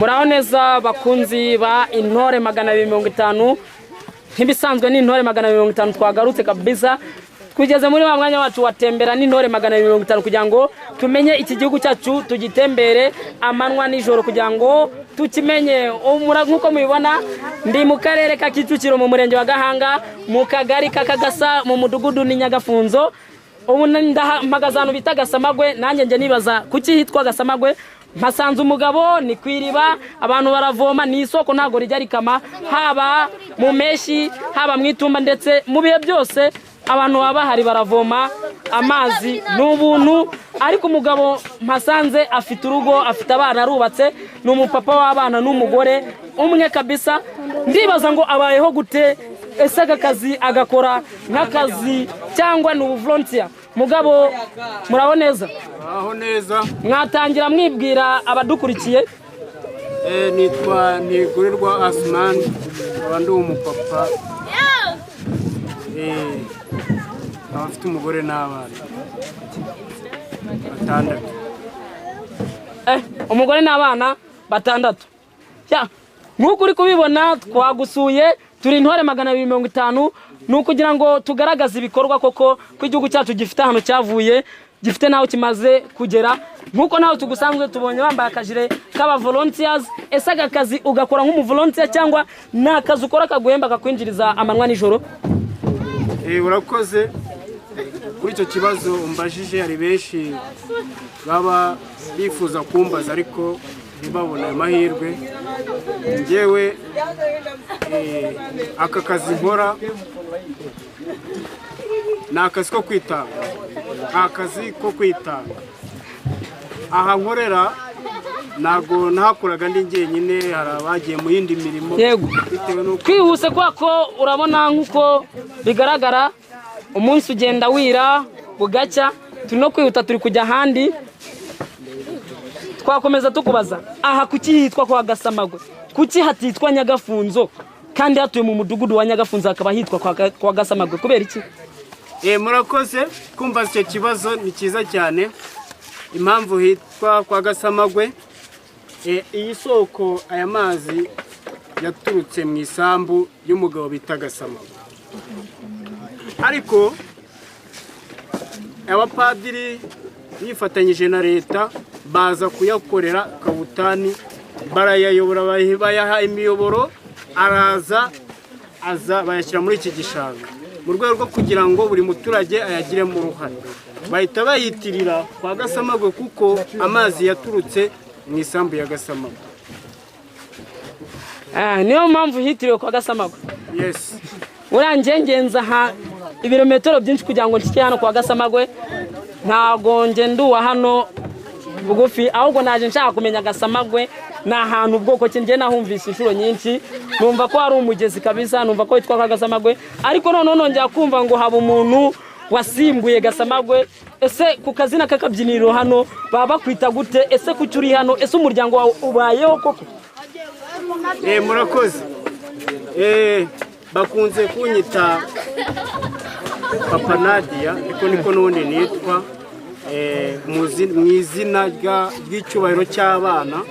Muraho neza bakunzi ba intore 250 ntibisanzwe n'intore 250 twagarutse kabisa kugeze muri wa mwanya wacu watembera n'intore 250 kugira ngo tumenye iki gihugu cyacu tugitembere amanwa nijoro kugira ngo tukimenye. Nkuko mubibona ndi mu karere ka Kicukiro mu murenge wa Gahanga mu kagari kakagasa mu mudugudu ni Nyagafunzo. Ubu ndahagazano bita Gasamagwe, nanjye nje nibaza kuki hitwa Gasamagwe. Mpasanze umugabo ni kwiriba, abantu baravoma, ni isoko ntago rijya rikama, haba mu meshi haba mwitumba ndetse mu bihe byose abantu baba hari baravoma amazi n'ubuntu. Ariko umugabo mpasanze afite urugo, afite abana, arubatse, ni umupapa w'abana n'umugore umwe kabisa. Ndibaza ngo abayeho gute, ese akazi agakora nk'akazi cyangwa ni volunteer? Mugabo muraho neza? Aho neza. Mwatangira mwibwira abadukurikiye? Nitwa Ntigurirwa Asman, abandi umupapa. Abafite umugore n'abana batandatu. Umugore n'abana batandatu. Nkuko uri kubibona twagusuye, turi intore 250, nukugira ngo tugaragaze ibikorwa koko ko igihugu cyacu gifite hano cyavuye, gifite naho kimaze kugera. Nkuko naho tugusanzwe tubonye bambaye akajire k'aba volunteers. Ese akazi ugakora nk'umu volunteer cyangwa nakazi ukora kaguhemba kakwinjiriza amanwa nijoro? Urakoze kuri icyo kibazo umbajije. Hari benshi baba bifuza kumbaza ariko ntibabona amahirwe. Njyewe aka kazi nkora ni akazi ko kwitanga, akazi ko kwitanga. Aha nkorera nago nahakoraga ndi njyenyine, hari abagiye mu yindi mirimo. Yego, kwihuse kwako urabona nkuko bigaragara umunsi ugenda wira bugacya, turi no kwihuta, turi kujya handi. Twakomeza tukubaza, aha kuki hitwa kwa Gasamagwe, kuki hatitwa Nyagafunzo kandi hatuye mu mudugudu wa Nyagafunzo hakaba hitwa kwa Gasamagwe, kubera iki? Murakoze kumva icyo kibazo, ni cyiza cyane. Impamvu hitwa kwa Gasamagwe, iyi soko aya mazi yaturutse mu isambu y'umugabo bita Gasamagwe, ariko abapadiri yifatanyije na leta baza kuyakorera kabutani, barayayobora, bayaha imiyoboro, aza bayashyira muri iki gishanga mu rwego rwo kugira ngo buri muturage ayagiremo uruhare. Bahita bayitirira kwa Gasamagwe kuko amazi yaturutse mu isambu ya Gasamagwe. Niyo mpamvu hitiriwe kwa Gasamagwe. Yes. Urangengenza ha ibirometero byinshi kugira ngo nshike hano kwa Gasamagwe. Ntago ngenduwa hano bugufi, ahubwo naje nshaka kumenya Gasamagwe na ahantu ubwoko kinje nahumvise inshuro nyinshi, numva ko ari umugezi kabisa, numva ko yitwa Gasamagwe. Ariko none njya kumva ngo haba umuntu wasimbuye Gasamagwe. Ese ku kazina kakabyiniro hano baba kwita gute? Ese kucyuri hano? Ese umuryango wawe ubayeho koko? Murakoze. Bakunze kunyita Papa Nadia, niko n'ubundi nitwa mu izina ry'icyubahiro cy'abana,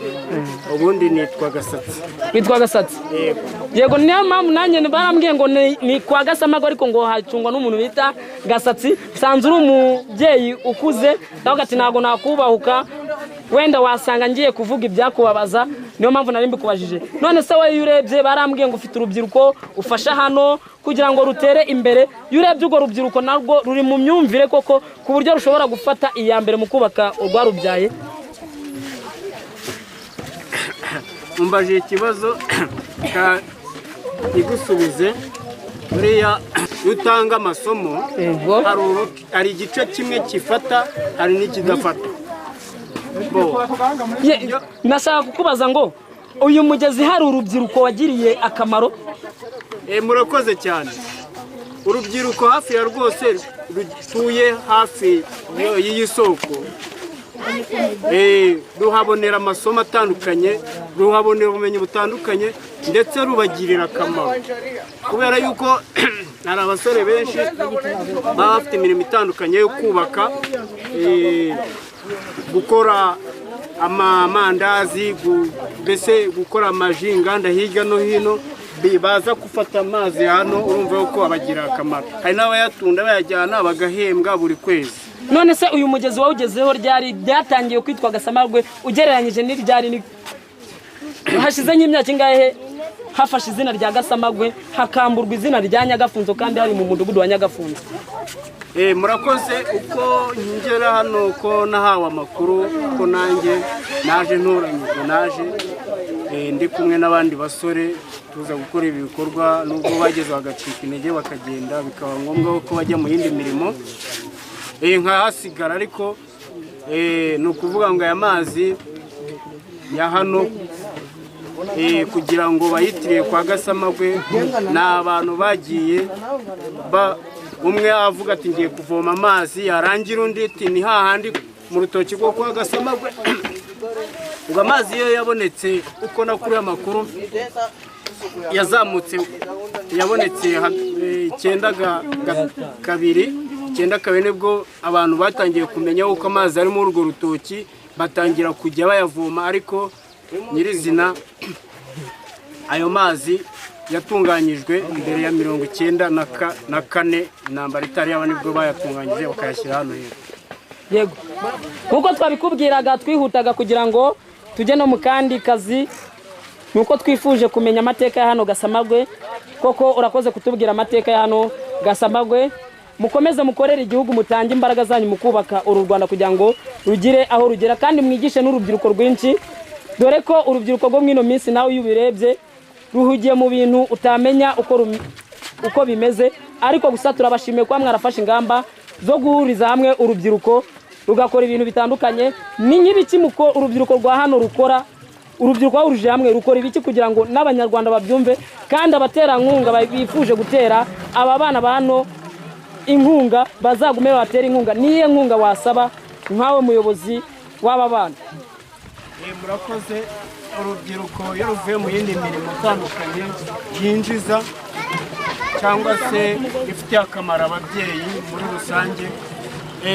ubundi nitwa Gasatsi. Witwa Gasatsi? Yego, niyo mpamvu nanjye barambwiye ngo ni kwa Gasamagwe, ariko ngo hacungwa n'umuntu bita Gasatsi. Sanze uri umubyeyi ukuze, ndavuga ati ntago nakubahuka, wenda wasanga ngiye kuvuga ibyakubabaza, niyo mpamvu nari mbikubajije. None se wowe yurebye barambwiye ngo ufite urubyiruko ufasha hano kugira ngo rutere imbere. Yurebye urwo rubyiruko narwo ruri mu myumvire koko ku buryo rushobora gufata iya mbere mu kubaka urwarubyaye? Umbaje ikibazo igusubize. Buriya utanga amasomo hari igice kimwe kifata, hari n'ikidafata. Nashaka kukubaza ngo uyu mugezi hari urubyiruko wagiriye akamaro? Murakoze cyane. Urubyiruko hafi ya rwose rutuye hafi y'iyi soko, ruhabonera amasomo atandukanye, ruhabonera ubumenyi butandukanye, ndetse rubagirira akamaro kubera yuko hari abasore benshi baba bafite imirimo itandukanye yo kubaka, gukora amamandazi, mbese gukora amaji, inganda hirya no hino baza gufata amazi hano, urumva ko abagira akamaro. Hari n'abayatunda bayajyana bagahembwa buri kwezi. None se uyu mugezi wawugezeho ryari byatangiye kwitwa Gasamagwe ugereranyije n'iryari hashize nk'imyaka ingahe hafashe izina rya Gasamagwe hakamburwa izina rya Nyagafunzo kandi hari mu mudugudu wa Nyagafunzo? Murakoze. Uko ngera hano ko nahawe amakuru ko nanjye naje ntoranyije, naje ndi kumwe n'abandi basore tuza gukora ibi bikorwa, nubwo bageze bagacika intege bakagenda bikaba ngombwa ko bajya mu yindi mirimo nkahasigara, ariko ni ukuvuga ngo aya mazi ya hano kugira ngo bayitiriye kwa Gasamagwe ni abantu bagiye umwe avuga ati ngiye kuvoma amazi, yarangira undi ati ni hahandi mu rutoki rwo kwa Gasamagwe. Ubwo amazi iyo yabonetse, uko nakuri amakuru yazamutse, yabonetse 9 nibwo abantu batangiye kumenya uko amazi ari muri urwo rutoki, batangira kujya bayavoma. Ariko nyirizina ayo mazi yatunganyijwe mbere ya 1994 intambara itari yaba nibwo bayatunganyije bakayashyira hano hera. Yego, kuko twabikubwiraga twihutaga kugira ngo tujye no mu kandi kazi, nuko twifuje kumenya amateka ya hano Gasamagwe. Koko urakoze kutubwira amateka ya hano Gasamagwe. Mukomeze mukorera igihugu, mutange imbaraga zanyu mu kubaka uru Rwanda kugira ngo rugire aho rugera, kandi mwigishe n'urubyiruko rwinshi, dore ko urubyiruko rwo mwino minsi nawe iyo ubirebye ruhugiye mu bintu utamenya uko bimeze. Ariko gusa turabashimiye kuba mwarafashe ingamba zo guhuriza hamwe urubyiruko rugakora ibintu bitandukanye. Ni nk'ibiki muko urubyiruko rwa hano rukora? Urubyiruko bahurije hamwe rukora ibiki kugira ngo n'abanyarwanda babyumve, kandi abaterankunga bifuje gutera aba bana ba hano inkunga bazagume batera inkunga? Niye nkunga wasaba nkawe muyobozi w'aba bana? Murakoze. Urubyiruko iyo ruvuye mu yindi mirimo itandukanye yinjiza cyangwa se ifitiye akamaro ababyeyi muri rusange,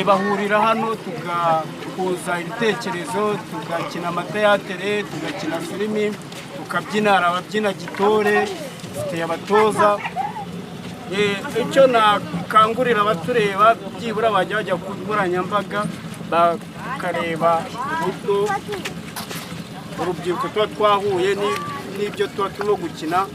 bahurira hano tugahuza ibitekerezo, tugakina amateyatere, tugakina filimi, tukabyina, ababyina gitore, dufite abatoza. Icyo nakangurira abatureba byibura bajya ku nkoranyambaga bakareba uburyo urubyiruko tuba twahuye n'ibyo tuba turimo gukina,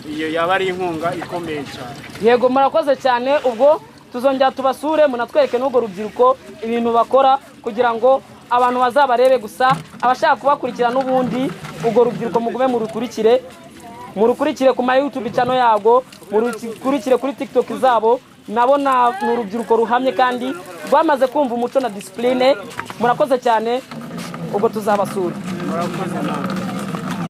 iyo yaba ari inkunga ikomeye cyane. Yego, murakoze cyane. Ubwo tuzongera tubasure munatwereke n'ubwo rubyiruko ibintu bakora kugira ngo abantu bazabarebe. Gusa abashaka kubakurikira n'ubundi ubwo rubyiruko mugume murukurikire ku ma YouTube channel yago, murukurikire kuri TikTok zabo. Nabona n'urubyiruko ruhamye kandi rwamaze kumva umuco na discipline. Murakoze cyane, ubwo tuzabasura. Murakoze.